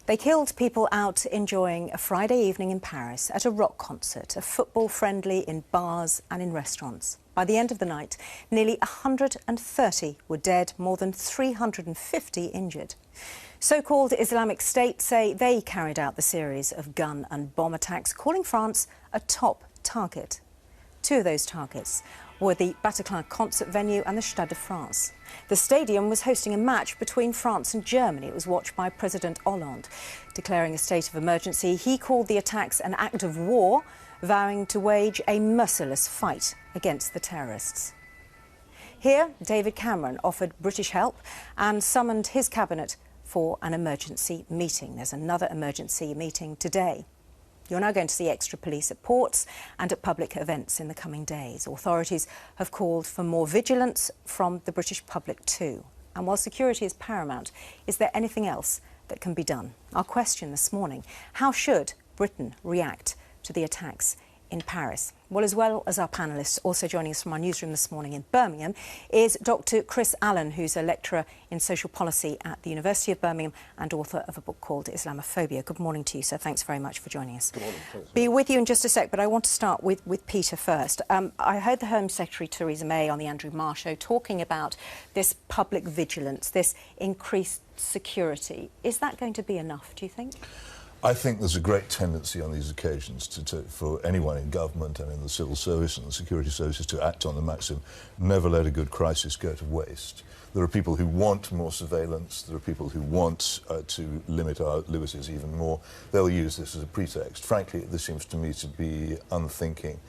They killed people out enjoying a Friday evening in Paris at a rock concert, a football friendly in bars and in restaurants. By the end of the night, nearly 130 were dead, more than 350 injured. So-called Islamic State say they carried out the series of gun and bomb attacks, calling France a top target. Two of those targets were the Bataclan concert venue and the Stade de France. The stadium was hosting a match between France and Germany. It was watched by President Hollande. Declaring a state of emergency, he called the attacks an act of war, vowing to wage a merciless fight against the terrorists. Here, David Cameron offered British help and summoned his cabinet for an emergency meeting. There's another emergency meeting today. You're now going to see extra police at ports and at public events in the coming days. Authorities have called for more vigilance from the British public too. And while security is paramount, is there anything else that can be done? Our question this morning: how should Britain react to the attacks in Paris? Well, as well as our panellists, also joining us from our newsroom this morning in Birmingham is Dr. Chris Allen, who's a lecturer in social policy at the University of Birmingham and author of a book called Islamophobia. Good morning to you, sir. Thanks very much for joining us. Good morning. Be with you in just a sec, but I want to start with Peter first. I heard the Home Secretary Theresa May on the Andrew Marr show talking about this public vigilance, this increased security. Is that going to be enough, do you think? I think there's a great tendency on these occasions for anyone in government and in the civil service and the security services to act on the maxim, never let a good crisis go to waste. There are people who want more surveillance, there are people who want to limit our liberties even more. They'll use this as a pretext. Frankly, this seems to me to be unthinking.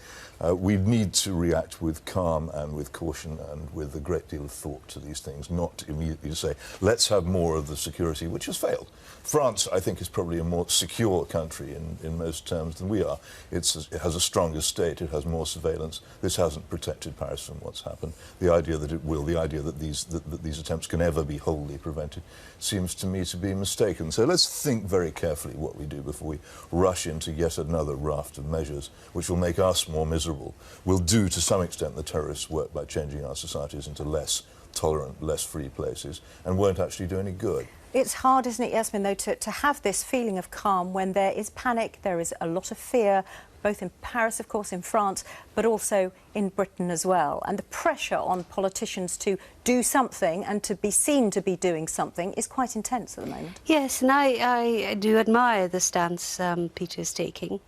We need to react with calm and with caution and with a great deal of thought to these things, not immediately to say, let's have more of the security, which has failed. France, I think, is probably a more secure country in most terms than we are. It has a stronger state, it has more surveillance. This hasn't protected Paris from what's happened. The idea that it will, the idea that these attempts can ever be wholly prevented, seems to me to be mistaken. So let's think very carefully what we do before we rush into yet another raft of measures which will make us more miserable. Will do, to some extent, the terrorists' work by changing our societies into less tolerant, less free places, and won't actually do any good. It's hard, isn't it, Yasmin, though, to have this feeling of calm when there is panic, there is a lot of fear, both in Paris, of course, in France, but also in Britain as well. And the pressure on politicians to do something and to be seen to be doing something is quite intense at the moment. Yes, and I do admire the stance Peter is taking.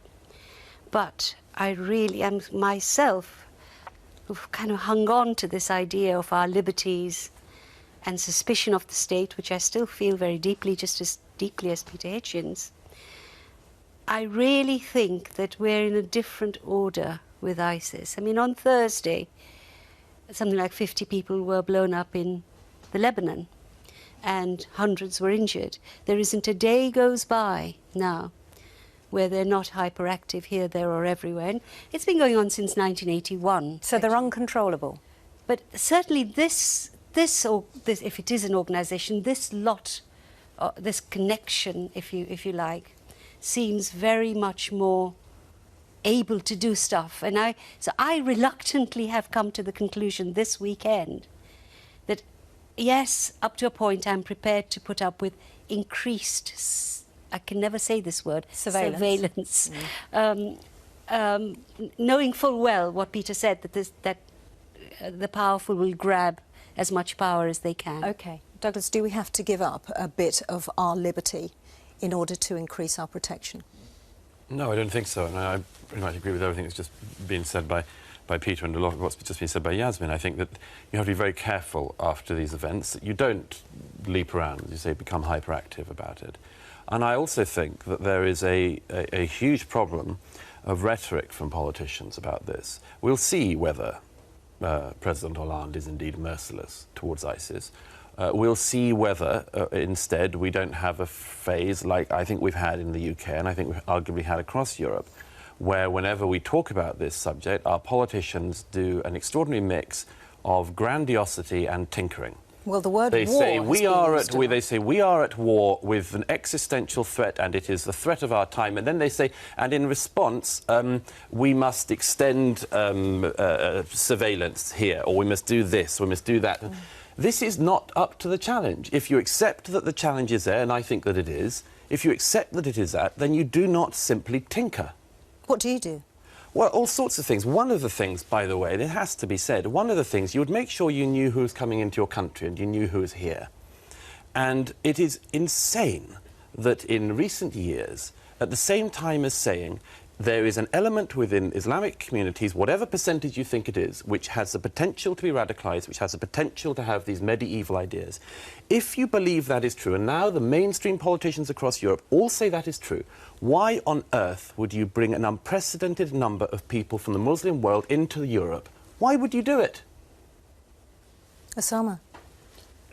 But I really am myself who've kind of hung on to this idea of our liberties and suspicion of the state, which I still feel very deeply, just as deeply as Peter Hitchens. I really think that we're in a different order with ISIS. I mean, on Thursday, something like 50 people were blown up in the Lebanon, and hundreds were injured. There isn't a day goes by now where they're not hyperactive here, there, or everywhere. And it's been going on since 1981. So they're uncontrollable? But certainly this, if it is an organisation, this lot, this connection, if you like, seems very much more able to do stuff. And so I reluctantly have come to the conclusion this weekend that, yes, up to a point, I'm prepared to put up with increased, I can never say this word, surveillance. Knowing full well what Peter said, that the powerful will grab as much power as they can. OK. Douglas, do we have to give up a bit of our liberty in order to increase our protection? No, I don't think so. And I pretty much agree with everything that's just been said by Peter and a lot of what's just been said by Yasmin. I think that you have to be very careful after these events, that you don't leap around, as you say, become hyperactive about it. And I also think that there is a huge problem of rhetoric from politicians about this. We'll see whether President Hollande is indeed merciless towards ISIS. We'll see whether, instead, we don't have a phase like I think we've had in the UK, and I think we've arguably had across Europe, where whenever we talk about this subject, our politicians do an extraordinary mix of grandiosity and tinkering. Well, the word they war say they say we are at war with an existential threat, and it is the threat of our time. And then they say, and in response, we must extend surveillance here, or we must do this, we must do that. This is not up to the challenge. If you accept that the challenge is there, and I think that it is, if you accept that it is that, then you do not simply tinker. What do you do? Well, all sorts of things. One of the things, by the way, and it has to be said, one of the things, you would make sure you knew who was coming into your country and you knew who was here. And it is insane that in recent years, at the same time as saying there is an element within Islamic communities, whatever percentage you think it is, which has the potential to be radicalised, which has the potential to have these medieval ideas. If you believe that is true, and now the mainstream politicians across Europe all say that is true, why on earth would you bring an unprecedented number of people from the Muslim world into Europe? Why would you do it? Osama?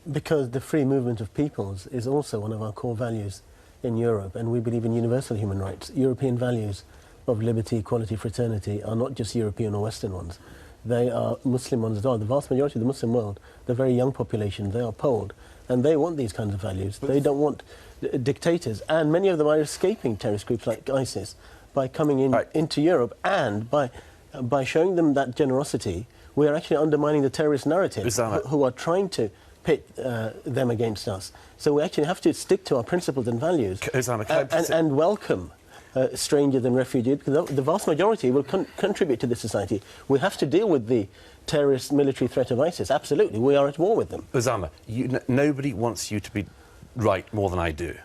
Because the free movement of peoples is also one of our core values in Europe, and we believe in universal human rights. European values of liberty, equality, fraternity are not just European or Western ones. They are Muslim ones as well. The vast majority of the Muslim world, the very young population, they are polled, and they want these kinds of values. They don't want dictators, and many of them are escaping terrorist groups like ISIS by coming in into Europe, and by showing them that generosity, we are actually undermining the terrorist narrative who are trying to pit them against us. So we actually have to stick to our principles and values and welcome strangers and refugees, because the vast majority will contribute to this society. We have to deal with the terrorist military threat of ISIS. Absolutely, we are at war with them. Osama, nobody wants you to be right more than I do.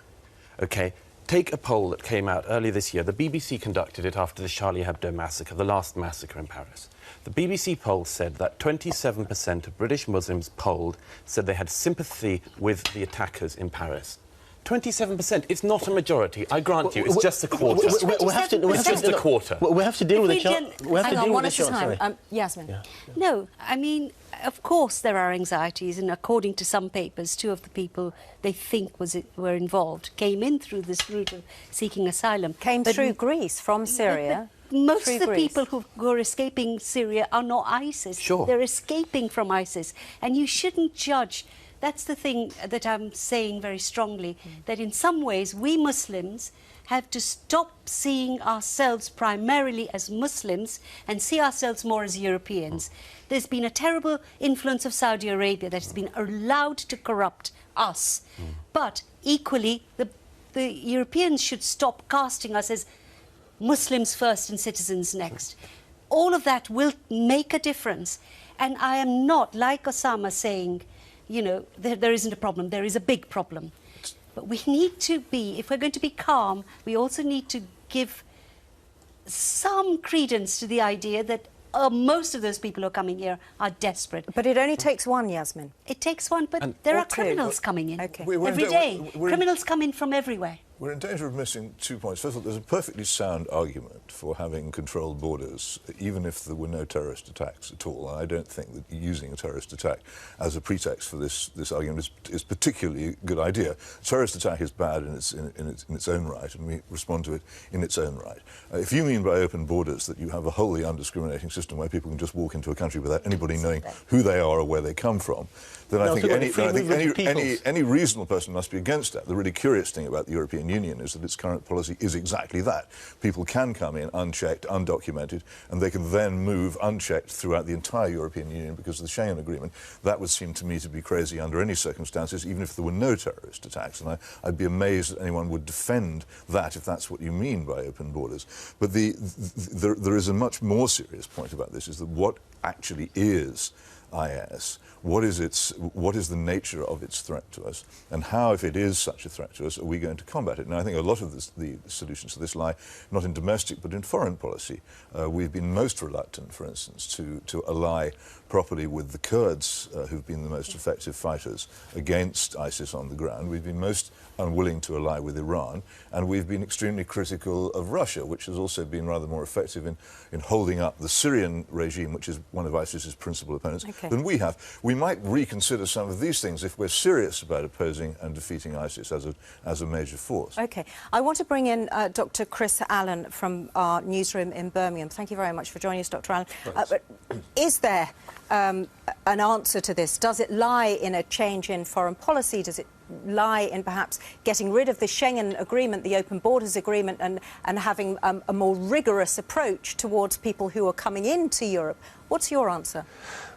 OK? Take a poll that came out earlier this year. The BBC conducted it after the Charlie Hebdo massacre, the last massacre in Paris. The BBC poll said that 27% of British Muslims polled said they had sympathy with the attackers in Paris. 27%. It's not a majority. I grant you. It's just a quarter. It's just a quarter. We have to deal with the challenge. Hang on, one at a time. Yasmin. Yeah. No, I mean, of course there are anxieties, and according to some papers, 2 of the people they think were involved came in through this route of seeking asylum. Came through Greece from Syria. Most of the people who are escaping Syria are not ISIS. Sure. They're escaping from ISIS, and you shouldn't judge. That's the thing that I'm saying very strongly, that in some ways we Muslims have to stop seeing ourselves primarily as Muslims and see ourselves more as Europeans. There's been a terrible influence of Saudi Arabia that has been allowed to corrupt us. But equally, the Europeans should stop casting us as Muslims first and citizens next. All of that will make a difference. And I am not, like Osama, saying, you know, there isn't a problem. There is a big problem. But we need to be, if we're going to be calm, we also need to give some credence to the idea that most of those people who are coming here are desperate. But it only takes one, Yasmin. It takes one, but there are criminals coming in every day. Criminals come in from everywhere. We're in danger of missing 2 points. First of all, there's a perfectly sound argument for having controlled borders, even if there were no terrorist attacks at all. And I don't think that using a terrorist attack as a pretext for this argument is particularly a good idea. A terrorist attack is bad in its own right, and we respond to it in its own right. If you mean by open borders that you have a wholly undiscriminating system where people can just walk into a country without anybody knowing who they are or where they come from, then I think any reasonable person must be against that. The really curious thing about the European Union is that its current policy is exactly that. People can come in unchecked, undocumented, and they can then move unchecked throughout the entire European Union because of the Schengen Agreement. That would seem to me to be crazy under any circumstances, even if there were no terrorist attacks. And I'd be amazed that anyone would defend that if that's what you mean by open borders. But there is a much more serious point about this, is that what actually is IS? What is the nature of its threat to us, and how, if it is such a threat to us, are we going to combat it? Now, I think a lot of the solutions to this lie not in domestic but in foreign policy. We've been most reluctant, for instance, to ally properly with the Kurds, who've been the most effective fighters against ISIS on the ground. We've been most unwilling to ally with Iran, and we've been extremely critical of Russia, which has also been rather more effective in holding up the Syrian regime, which is one of ISIS's principal opponents, than we have. We might reconsider some of these things if we're serious about opposing and defeating ISIS as a major force. OK. I want to bring in Dr. Chris Allen from our newsroom in Birmingham. Thank you very much for joining us, Dr. Allen. But is there an answer to this? Does it lie in a change in foreign policy? Does it lie in perhaps getting rid of the Schengen Agreement, the Open Borders Agreement, and having a more rigorous approach towards people who are coming into Europe What's your answer?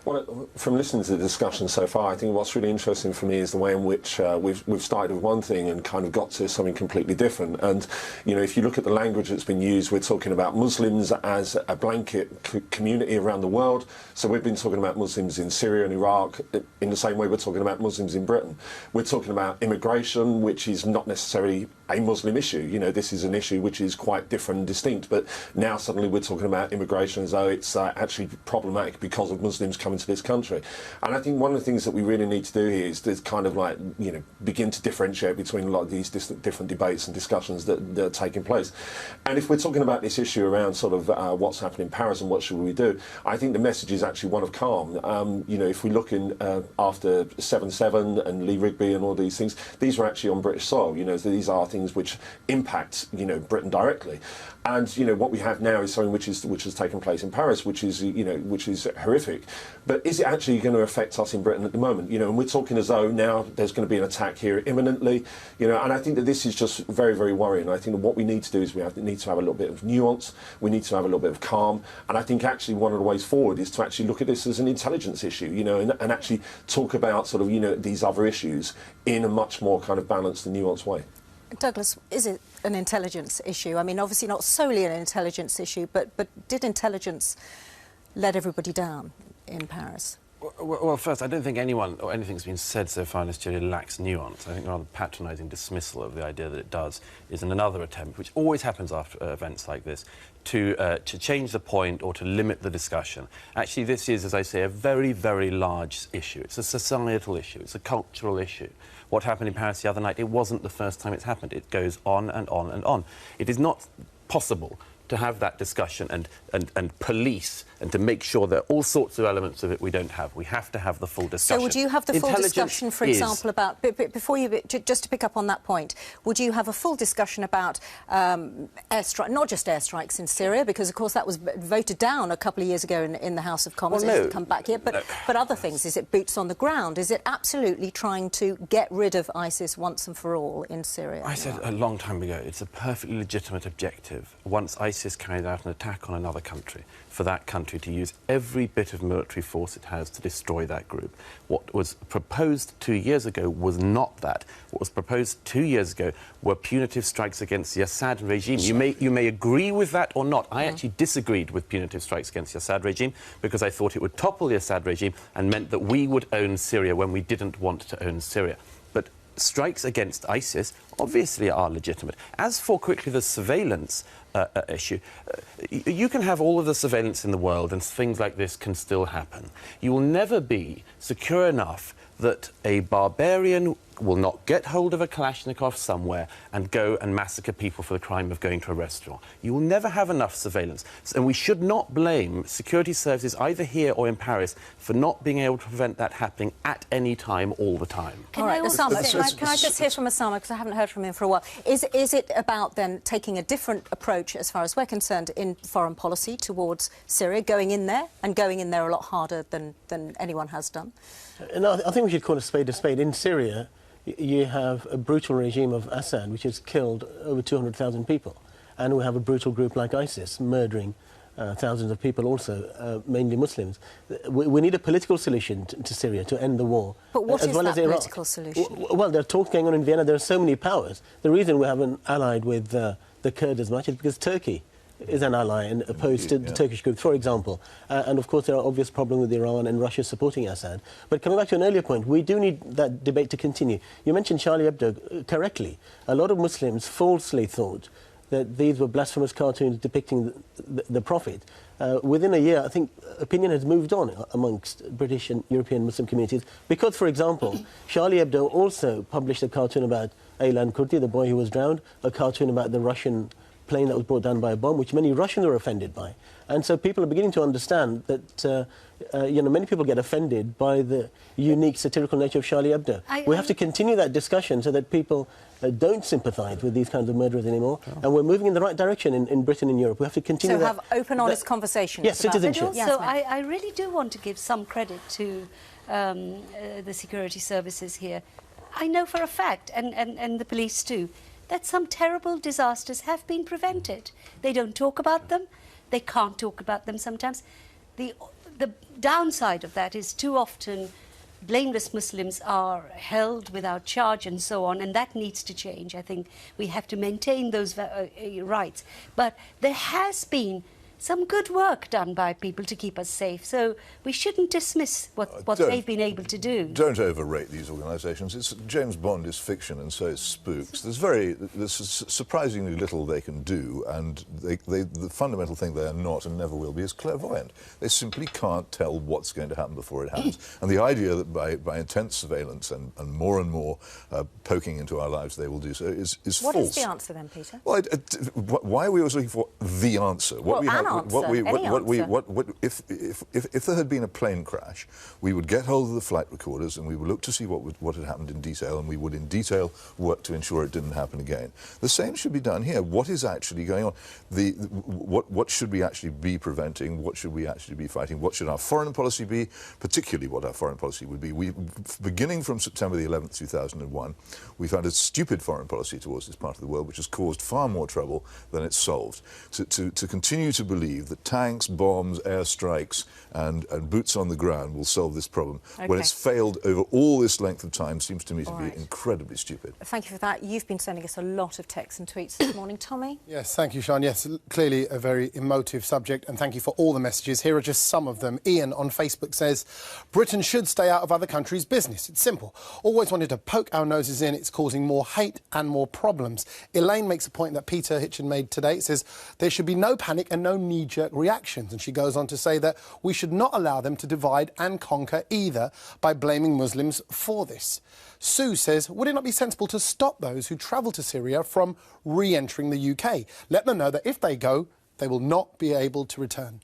Well, from listening to the discussion so far, I think what's really interesting for me is the way in which we've started with one thing and kind of got to something completely different. And, you know, if you look at the language that's been used, we're talking about Muslims as a blanket community around the world. So we've been talking about Muslims in Syria and Iraq in the same way we're talking about Muslims in Britain. We're talking about immigration, which is not necessarily a Muslim issue. You know, this is an issue which is quite different and distinct. But now suddenly we're talking about immigration as though it's actually problematic because of Muslims coming to this country. And I think one of the things that we really need to do here is to kind of like, you know, begin to differentiate between a lot of these different debates and discussions that are taking place. And if we're talking about this issue around sort of what's happening in Paris and what should we do, I think the message is actually one of calm. You know, if we look in after 7/7 and Lee Rigby and all these things, these were actually on British soil. You know, so these are things which impact, you know, Britain directly. And, you know, what we have now is something which has taken place in Paris, which is, you know, which is horrific. But is it actually going to affect us in Britain at the moment? You know, and we're talking as though now there's going to be an attack here imminently, you know, and I think that this is just very, very worrying. I think that what we need to do is we need to have a little bit of nuance, we need to have a little bit of calm, and I think actually one of the ways forward is to actually look at this as an intelligence issue, you know, and actually talk about sort of, you know, these other issues in a much more kind of balanced and nuanced way. Douglas, is it an intelligence issue? I mean, obviously not solely an intelligence issue, but did intelligence let everybody down in Paris? Well, first, I don't think anyone or anything's been said so far in this study lacks nuance. I think a rather patronising dismissal of the idea that it does is another attempt, which always happens after events like this, to change the point or to limit the discussion. Actually, this is, as I say, a very, very large issue. It's a societal issue. It's a cultural issue. What happened in Paris the other night, it wasn't the first time it's happened. It goes on and on and on. It is not possible to have that discussion and police and to make sure that all sorts of elements of it we don't have. We have to have the full discussion. So would you have the full discussion, for example, about... Before you... Just to pick up on that point, would you have a full discussion about airstrike, not just airstrikes in Syria, because, of course, that was voted down a couple of years ago in the House of Commons. Well, no. It's come back here. But other things. Is it boots on the ground? Is it absolutely trying to get rid of ISIS once and for all in Syria? I said a long time ago, it's a perfectly legitimate objective. Once ISIS carries out an attack on another country, for that country to use every bit of military force it has to destroy that group. What was proposed 2 years ago was not that. What was proposed 2 years ago were punitive strikes against the Assad regime. You may agree with that or not. I actually disagreed with punitive strikes against the Assad regime because I thought it would topple the Assad regime and meant that we would own Syria when we didn't want to own Syria. But strikes against ISIS obviously are legitimate. As for quickly the surveillance issue, you can have all of the surveillance in the world and things like this can still happen. You will never be secure enough that a barbarian will not get hold of a Kalashnikov somewhere and go and massacre people for the crime of going to a restaurant. You will never have enough surveillance. And we should not blame security services, either here or in Paris, for not being able to prevent that happening at any time, all the time. All right, Osama, can I just hear from Osama, because I haven't heard from him for a while. Is it about then taking a different approach, as far as we're concerned, in foreign policy towards Syria, going in there, and going in there a lot harder than anyone has done? No, I think we should call a spade a spade. In Syria, you have a brutal regime of Assad, which has killed over 200,000 people. And we have a brutal group like ISIS, murdering thousands of people also, mainly Muslims. We need a political solution to Syria to end the war. But what as is well that as Iraq. political solution? Well, there are talks going on in Vienna. There are so many powers. The reason we haven't allied with the Kurds as much is because Turkey is an ally and opposed to the Turkish group, for example. And, of course, there are obvious problems with Iran and Russia supporting Assad. But coming back to an earlier point, we do need that debate to continue. You mentioned Charlie Hebdo correctly. A lot of Muslims falsely thought that these were blasphemous cartoons depicting the Prophet. Within a year, I think opinion has moved on amongst British and European Muslim communities because, for example, Charlie Hebdo also published a cartoon about Aylan Kurdi, the boy who was drowned, a cartoon about the Russian plane that was brought down by a bomb, which many Russians were offended by. And so people are beginning to understand that, many people get offended by the unique satirical nature of Charlie Hebdo. We have to continue that discussion so that people don't sympathise with these kinds of murderers anymore. Oh. And we're moving in the right direction in Britain and Europe. We have to continue have open, honest conversations. Yes, citizenship. So I really do want to give some credit to the security services here. I know for a fact, and the police too, that some terrible disasters have been prevented. They don't talk about them. They can't talk about them sometimes. the downside of that is too often blameless Muslims are held without charge and so on, and that needs to change. I think we have to maintain those rights. But there has been some good work done by people to keep us safe, so we shouldn't dismiss what they've been able to do. Don't overrate these organisations. James Bond is fiction, and so is spooks. There's surprisingly little they can do, and the fundamental thing they are not and never will be is clairvoyant. They simply can't tell what's going to happen before it happens. And the idea that by intense surveillance and more poking into our lives they will do so is false. What is the answer then, Peter? Well, why are we always looking for the answer? If there had been a plane crash, we would get hold of the flight recorders and we would look to see what had happened in detail, and we would in detail work to ensure it didn't happen again. The same should be done here. What is actually going on? What should we actually be preventing? What should we actually be fighting? What should our foreign policy be? Particularly what our foreign policy would be. Beginning from September the 11th, 2001, we've had a stupid foreign policy towards this part of the world which has caused far more trouble than it's solved. To continue to believe that tanks, bombs, airstrikes and boots on the ground will solve this problem when it's failed over all this length of time seems to me to be incredibly stupid. Thank you for that. You've been sending us a lot of texts and tweets this morning. Tommy? Yes, thank you, Sian. Yes, clearly a very emotive subject, and thank you for all the messages. Here are just some of them. Ian on Facebook says, Britain should stay out of other countries' business. It's simple. Always wanted to poke our noses in. It's causing more hate and more problems. Elaine makes a point that Peter Hitchens made today. It says, there should be no panic and no knee-jerk reactions. And she goes on to say that we should not allow them to divide and conquer either by blaming Muslims for this. Sue says, would it not be sensible to stop those who travel to Syria from re-entering the UK? Let them know that if they go, they will not be able to return.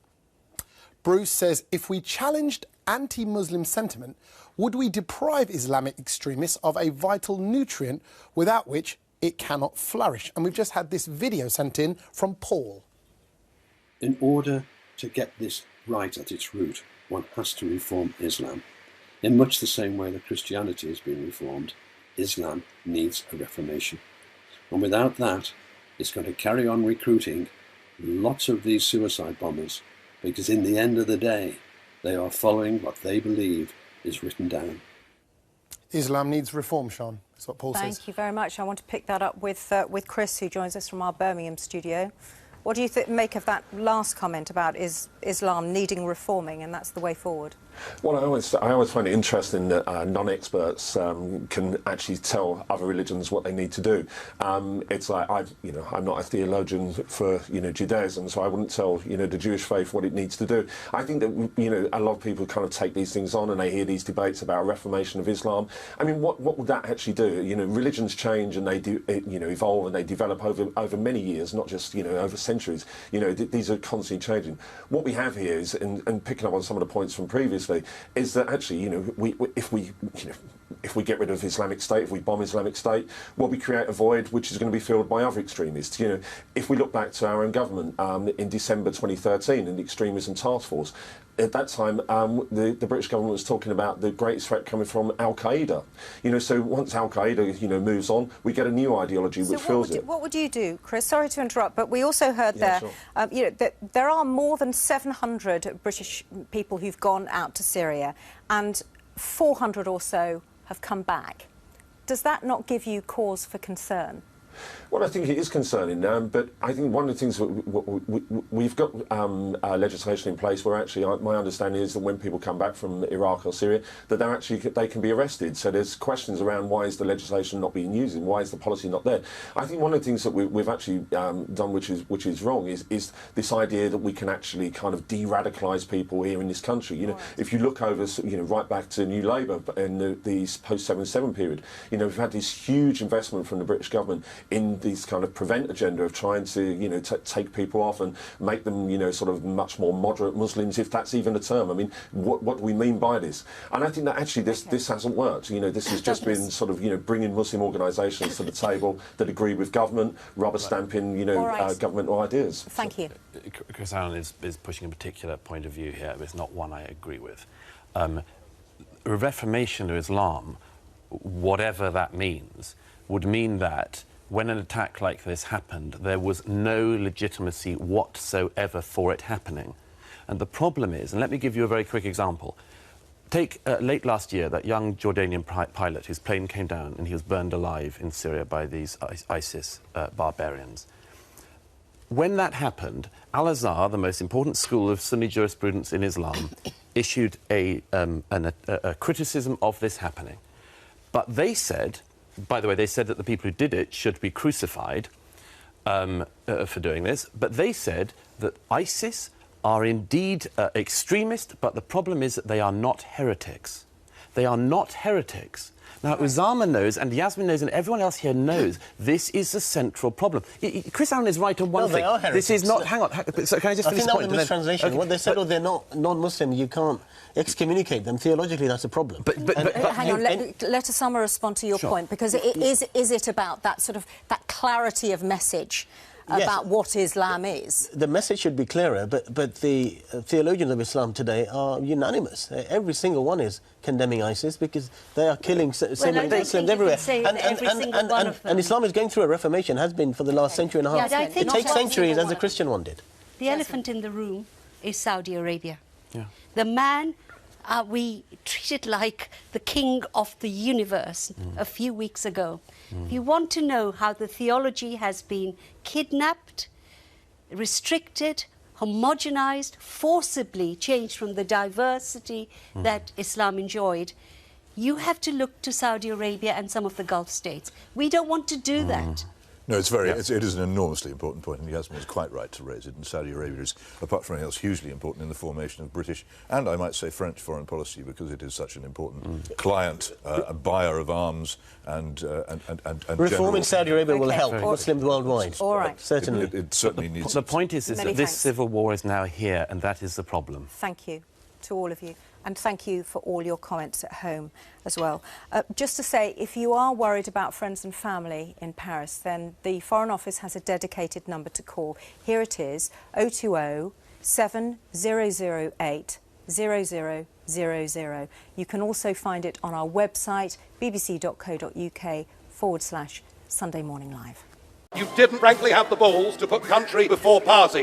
Bruce says, if we challenged anti-Muslim sentiment, would we deprive Islamic extremists of a vital nutrient without which it cannot flourish? And we've just had this video sent in from Paul. In order to get this right at its root, one has to reform Islam. In much the same way that Christianity has been reformed, Islam needs a reformation. And without that, it's going to carry on recruiting lots of these suicide bombers, because in the end of the day, they are following what they believe is written down. Islam needs reform, Sian. That's what Paul says. Thank you very much. I want to pick that up with Chris, who joins us from our Birmingham studio. What do you make of that last comment about Islam needing reforming, and that's the way forward? Well, I always find it interesting that non-experts can actually tell other religions what they need to do. It's like I'm not a theologian for Judaism, so I wouldn't tell the Jewish faith what it needs to do. I think that a lot of people kind of take these things on and they hear these debates about a reformation of Islam. I mean, what would that actually do? Religions change and they do evolve and they develop over many years, not just over centuries. These are constantly changing. What we have here is, and picking up on some of the points from previously, is that actually, if we get rid of Islamic State, if we bomb Islamic State, well, we create a void which is going to be filled by other extremists. If we look back to our own government in December 2013 in the Extremism Task Force, at that time, the British government was talking about the greatest threat coming from Al Qaeda. So once Al Qaeda, moves on, we get a new ideology which fills it. What would you do, Chris? Sorry to interrupt, but we also heard that there are more than 700 British people who've gone out to Syria, and 400 or so have come back. Does that not give you cause for concern? Well, I think it is concerning, but I think one of the things we've got legislation in place where actually my understanding is that when people come back from Iraq or Syria, that they can be arrested. So there's questions around why is the legislation not being used and why is the policy not there. I think one of the things that we've actually done, which is wrong, is this idea that we can actually kind of de-radicalise people here in this country. If you look over, right back to New Labour in the post-7/7 period, we've had this huge investment from the British government in this kind of prevent agenda of trying to, take people off and make them, sort of much more moderate Muslims, if that's even a term. I mean, what do we mean by this? And I think that actually this hasn't worked. This has just been sort of, bringing Muslim organisations to the table that agree with government, rubber stamping, governmental ideas. Thank you. Chris Allen is pushing a particular point of view here. It's not one I agree with. A reformation of Islam, whatever that means, would mean that when an attack like this happened, there was no legitimacy whatsoever for it happening. And the problem is, and let me give you a very quick example. Take late last year, that young Jordanian pilot whose plane came down and he was burned alive in Syria by these ISIS barbarians. When that happened, Al-Azhar, the most important school of Sunni jurisprudence in Islam, issued a criticism of this happening. But they said, by the way, they said that the people who did it should be crucified for doing this, but they said that ISIS are indeed extremist, but the problem is that they are not heretics. They are not heretics. Now, Usama knows, and Yasmin knows, and everyone else here knows, this is a central problem. Chris Allen is right on one thing. They are heretics. This is not... Hang on. So can I just finish the point? I think that was a mistranslation. Okay, what they said, they're not non-Muslim, you can't excommunicate them. Theologically, that's a problem. But hang on, let Osama respond to your point, because is it about that sort of that clarity of message about what Islam is? The message should be clearer, but the theologians of Islam today are unanimous. Every single one is condemning ISIS because they are killing so many Muslims everywhere. And Islam is going through a reformation, has been for the last century and a half. It takes centuries, as the Christian one did. The elephant in the room is Saudi Arabia. Yeah. The man we treated like the king of the universe a few weeks ago. If you want to know how the theology has been kidnapped, restricted, homogenized, forcibly changed from the diversity that Islam enjoyed, you have to look to Saudi Arabia and some of the Gulf states. We don't want to do that. No, it is an enormously important point, and Yasmin is quite right to raise it. And Saudi Arabia is, apart from anything else, hugely important in the formation of British and, I might say, French foreign policy, because it is such an important client, a buyer of arms and reform in Saudi Arabia will help Muslims worldwide. All right. Certainly. It certainly needs. The point is that this civil war is now here, and that is the problem. Thank you to all of you. And thank you for all your comments at home as well. Just to say, if you are worried about friends and family in Paris, then the Foreign Office has a dedicated number to call. Here it is, 020 7008 0000. You can also find it on our website, bbc.co.uk/Sunday Morning Live. You didn't frankly have the balls to put country before party.